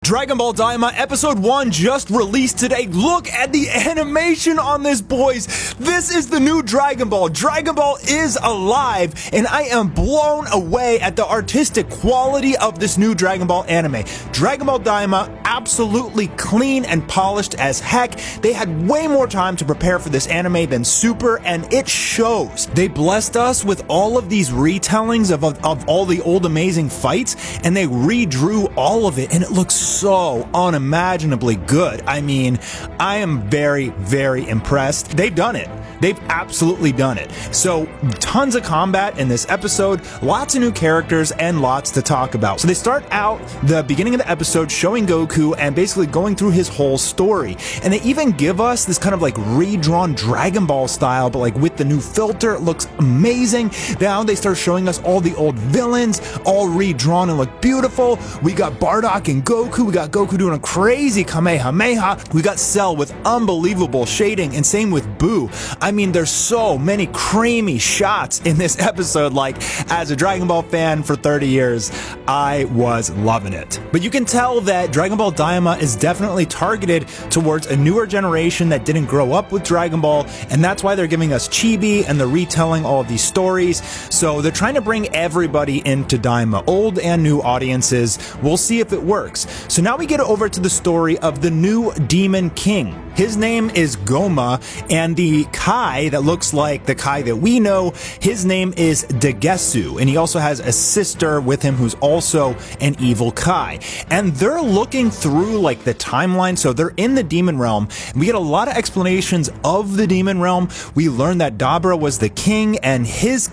Dragon Ball Daima Episode 1 just released today. Look at the animation on this, boys. This is the new Dragon Ball. Dragon Ball is alive, and I am blown away at the artistic quality of this new Dragon Ball anime. Dragon Ball Daima, absolutely clean and polished as heck. They had way more time to prepare for this anime than Super, and it shows. They blessed us with all of these retellings of all the old amazing fights, and they redrew all of it, and it looks so unimaginably good. I mean, I am very, very impressed. They've done it. They've absolutely done it. So, tons of combat in this episode, lots of new characters, and lots to talk about. So they start out the beginning of the episode showing Goku and basically going through his whole story. And they even give us this kind of like redrawn Dragon Ball style, but like with the new filter. It looks amazing. Now they start showing us all the old villains, all redrawn and look beautiful. We got Bardock and Goku. We got Goku doing a crazy Kamehameha. We got Cell with unbelievable shading, and same with Boo. I mean, there's so many creamy shots in this episode. Like, as a Dragon Ball fan for 30 years, I was loving it. But you can tell that Dragon Ball Daima is definitely targeted towards a newer generation that didn't grow up with Dragon Ball, and that's why they're giving us Chibi and they're retelling all of these stories. So they're trying to bring everybody into Daima, old and new audiences. We'll see if it works. So now we get over to the story of the new Demon King. His name is Goma, and the Kai that looks like the Kai that we know, his name is Dagesu, and he also has a sister with him who's also an evil Kai. And they're looking through like the timeline, so they're in the Demon Realm, and we get a lot of explanations of the Demon Realm. We learn that Dabura was the king, and his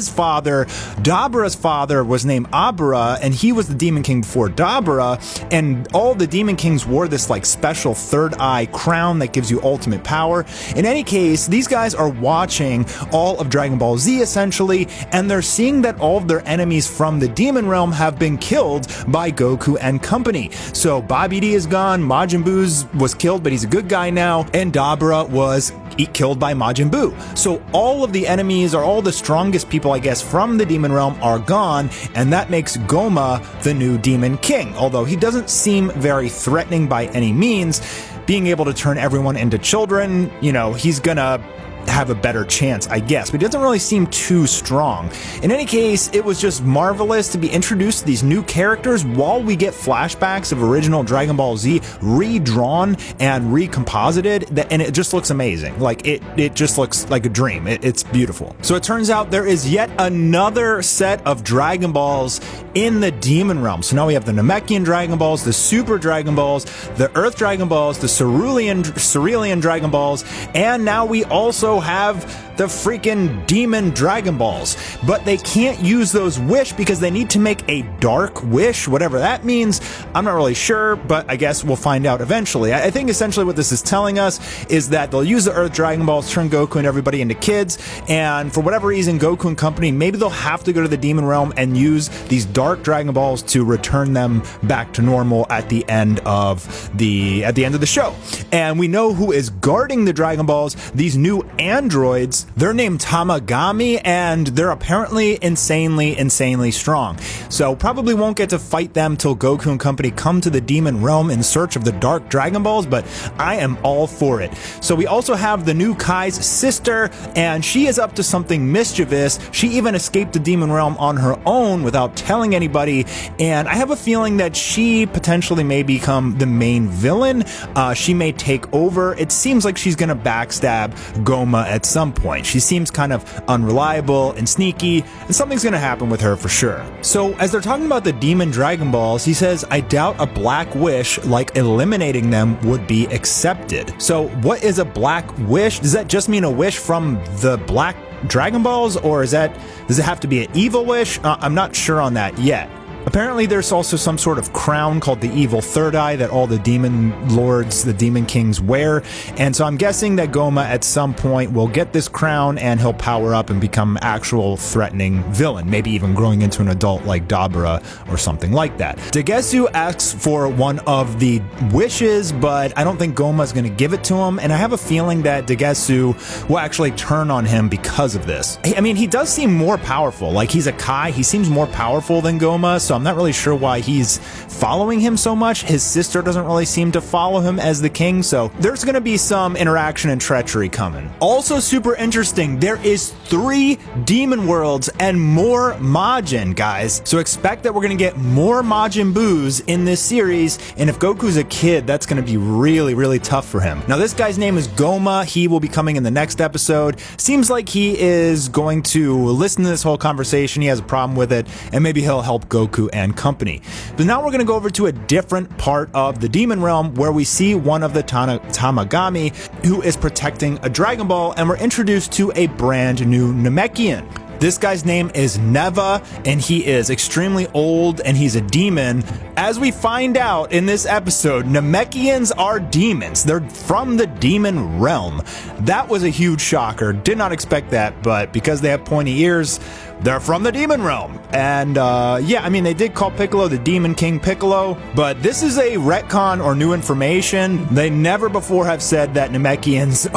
father, Dabura's father, was named Abura, and he was the Demon King before Dabura, and all the Demon Kings wore this like special third eye crown that gives you ultimate power. In any case, these guys are watching all of Dragon Ball Z essentially, and they're seeing that all of their enemies from the Demon Realm have been killed by Goku and company. So Babidi is gone, Majin Buu was killed, but he's a good guy now, and Dabura was killed by Majin Buu. So all of the enemies, or all the strongest people, I guess, from the Demon Realm are gone, and that makes Goma the new Demon King. Although he doesn't seem very threatening by any means, being able to turn everyone into children, you know, he's gonna have a better chance, I guess, but it doesn't really seem too strong. In any case, it was just marvelous to be introduced to these new characters while we get flashbacks of original Dragon Ball Z redrawn and recomposited, and it just looks amazing. Like, it just looks like a dream. It's beautiful. So it turns out there is yet another set of Dragon Balls in the Demon Realm. So now we have the Namekian Dragon Balls, the Super Dragon Balls, the Earth Dragon Balls, the Cerulean Dragon Balls, and now we also have the freaking Demon Dragon Balls. But they can't use those Wish because they need to make a Dark Wish, whatever that means. I'm not really sure, but I guess we'll find out eventually. I think essentially what this is telling us is that they'll use the Earth Dragon Balls, turn Goku and everybody into kids, and for whatever reason, Goku and company, maybe they'll have to go to the Demon Realm and use these Dark Dragon Balls to return them back to normal at the end of the show. And we know who is guarding the Dragon Balls, these new androids. They're named Tamagami, and they're apparently insanely strong. So probably won't get to fight them till Goku and company come to the Demon Realm in search of the Dark Dragon Balls, but I am all for it. So we also have the new Kai's sister, and she is up to something mischievous. She even escaped the Demon Realm on her own without telling anybody, and I have a feeling that she potentially may become the main villain. She may take over. It seems like she's gonna backstab Goma at some point. She seems kind of unreliable and sneaky, and something's gonna happen with her for sure. So as they're talking about the Demon Dragon Balls, he says, I doubt a black wish like eliminating them would be accepted. So what is a black wish? Does that just mean a wish from the black Dragon Balls, or does it have to be an evil wish? I'm not sure on that yet. Apparently there's also some sort of crown called the Evil Third Eye that all the Demon Lords, the Demon Kings wear, and so I'm guessing that Goma at some point will get this crown and he'll power up and become actual threatening villain, maybe even growing into an adult like Dabura or something like that. Dagesu asks for one of the wishes, but I don't think Goma's going to give it to him, and I have a feeling that Dagesu will actually turn on him because of this. I mean, he does seem more powerful. Like, he's a Kai, he seems more powerful than Goma, so I'm not really sure why he's following him so much. His sister doesn't really seem to follow him as the king, so there's going to be some interaction and treachery coming. Also super interesting, there is 3 demon worlds and more Majin, guys. So expect that we're going to get more Majin Boos in this series, and if Goku's a kid, that's going to be really, really tough for him. Now, this guy's name is Goma. He will be coming in the next episode. Seems like he is going to listen to this whole conversation. He has a problem with it, and maybe he'll help Goku and company. But now we're going to go over to a different part of the demon realm where we see one of the Tamagami who is protecting a Dragon Ball, and we're introduced to a brand new Namekian. This guy's name is Neva, and he is extremely old, and he's a demon. As we find out in this episode, Namekians are demons. They're from the demon realm. That was a huge shocker. Did not expect that, but because they have pointy ears, they're from the demon realm. And yeah, I mean, they did call Piccolo the Demon King Piccolo, but this is a retcon or new information. They never before have said that Namekians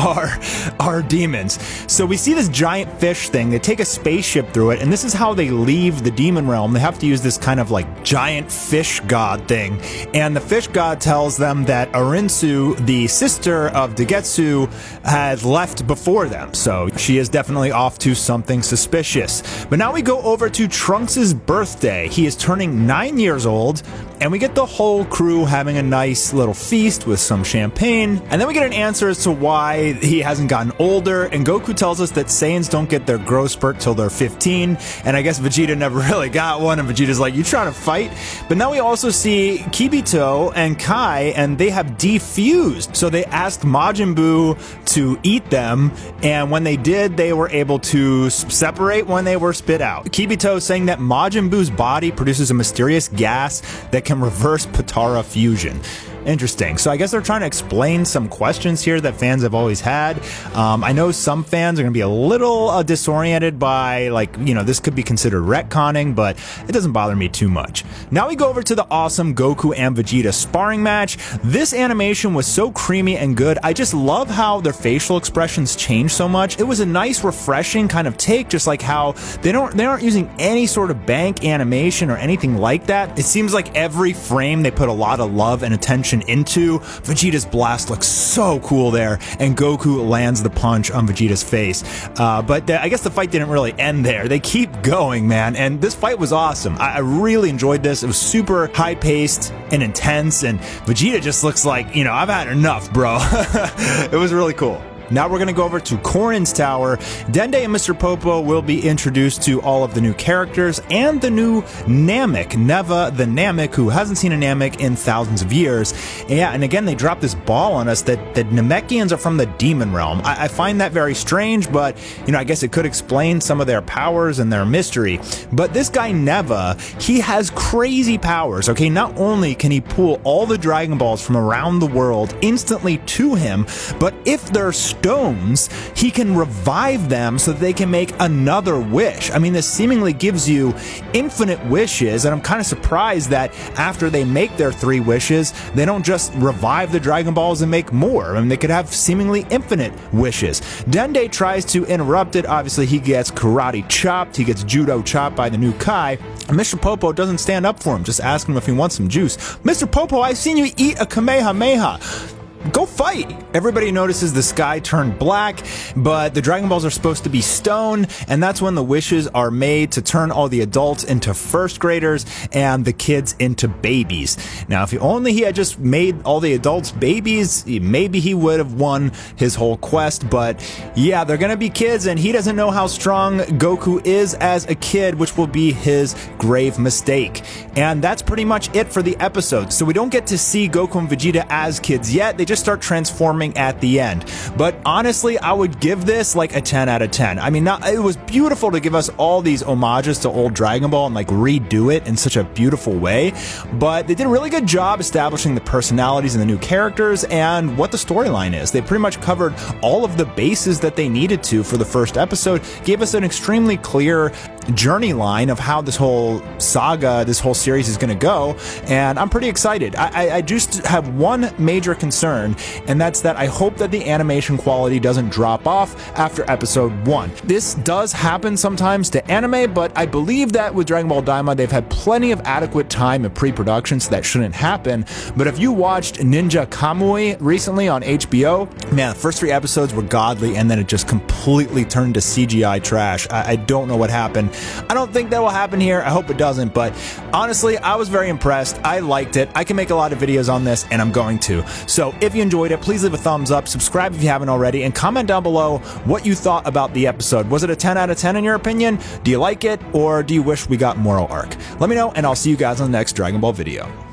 are demons. So we see this giant fish thing. They take a spaceship through it, and this is how they leave the demon realm. They have to use this kind of like giant fish god thing. And the fish god tells them that Arinsu, the sister of Degetsu, had left before them. So she is definitely off to something suspicious. But now we go over to Trunks' birthday. He is turning 9 years old, and we get the whole crew having a nice little feast with some champagne. And then we get an answer as to why he hasn't gotten older, and Goku tells us that Saiyans don't get their growth spurt till they're 15, and I guess Vegeta never really got one, and Vegeta's like, you trying to fight? But now we also see Kibito and Kai, and they have defused. So they asked Majin Buu to eat them, and when they did, they were able to separate when they were spit out. Kibito saying that Majin Buu's body produces a mysterious gas that can reverse Potara fusion. Interesting. So I guess they're trying to explain some questions here that fans have always had. I know some fans are going to be a little disoriented by, like, you know, this could be considered retconning, but it doesn't bother me too much. Now we go over to the awesome Goku and Vegeta sparring match. This animation was so creamy and good. I just love how their facial expressions change so much. It was a nice, refreshing kind of take, just like how they aren't using any sort of bank animation or anything like that. It seems like every frame they put a lot of love and attention into. Vegeta's blast looks so cool there, and Goku lands the punch on Vegeta's face. But I guess the fight didn't really end there. They keep going, man, and this fight was awesome. I really enjoyed this. It was super high-paced and intense, and Vegeta just looks like, you know, I've had enough, bro. It was really cool. Now we're going to go over to Korin's Tower. Dende and Mr. Popo will be introduced to all of the new characters and the new Namek, Neva the Namek, who hasn't seen a Namek in thousands of years. Yeah, and again, they drop this ball on us that Namekians are from the demon realm. I find that very strange, but, you know, I guess it could explain some of their powers and their mystery. But this guy, Neva, he has crazy powers, okay? Not only can he pull all the Dragon Balls from around the world instantly to him, but if they're stones, he can revive them so that they can make another wish. I mean, this seemingly gives you infinite wishes, and I'm kind of surprised that after they make their 3 wishes, they don't just revive the Dragon Balls and make more. I mean, they could have seemingly infinite wishes. Dende tries to interrupt it. Obviously, he gets karate chopped. He gets judo chopped by the new Kai. And Mr. Popo doesn't stand up for him, just ask him if he wants some juice. Mr. Popo, I've seen you eat a Kamehameha. Go fight! Everybody notices the sky turned black, but the Dragon Balls are supposed to be stone, and that's when the wishes are made to turn all the adults into first graders and the kids into babies. Now, if only he had just made all the adults babies, maybe he would have won his whole quest, but yeah, they're gonna be kids, and he doesn't know how strong Goku is as a kid, which will be his grave mistake. And that's pretty much it for the episode. So we don't get to see Goku and Vegeta as kids yet. They just start transforming at the end. But honestly, I would give this like a 10 out of 10. I mean, it was beautiful to give us all these homages to old Dragon Ball and like redo it in such a beautiful way, but they did a really good job establishing the personalities and the new characters and what the storyline is. They pretty much covered all of the bases that they needed to for the first episode, gave us an extremely clear journey line of how this whole saga, this whole series is going to go, and I'm pretty excited. I just have one major concern, and that's that I hope that the animation quality doesn't drop off after episode 1. This does happen sometimes to anime, but I believe that with Dragon Ball Daima, they've had plenty of adequate time in pre-production, so that shouldn't happen. But if you watched Ninja Kamui recently on HBO, man, the first 3 episodes were godly, and then it just completely turned to CGI trash. I don't know what happened. I don't think that will happen here. I hope it doesn't, but honestly, I was very impressed. I liked it. I can make a lot of videos on this, and I'm going to. So if you enjoyed it, please leave a thumbs up, subscribe if you haven't already, and comment down below what you thought about the episode. Was it a 10 out of 10 in your opinion? Do you like it, or do you wish we got moral arc? Let me know, and I'll see you guys on the next Dragon Ball video.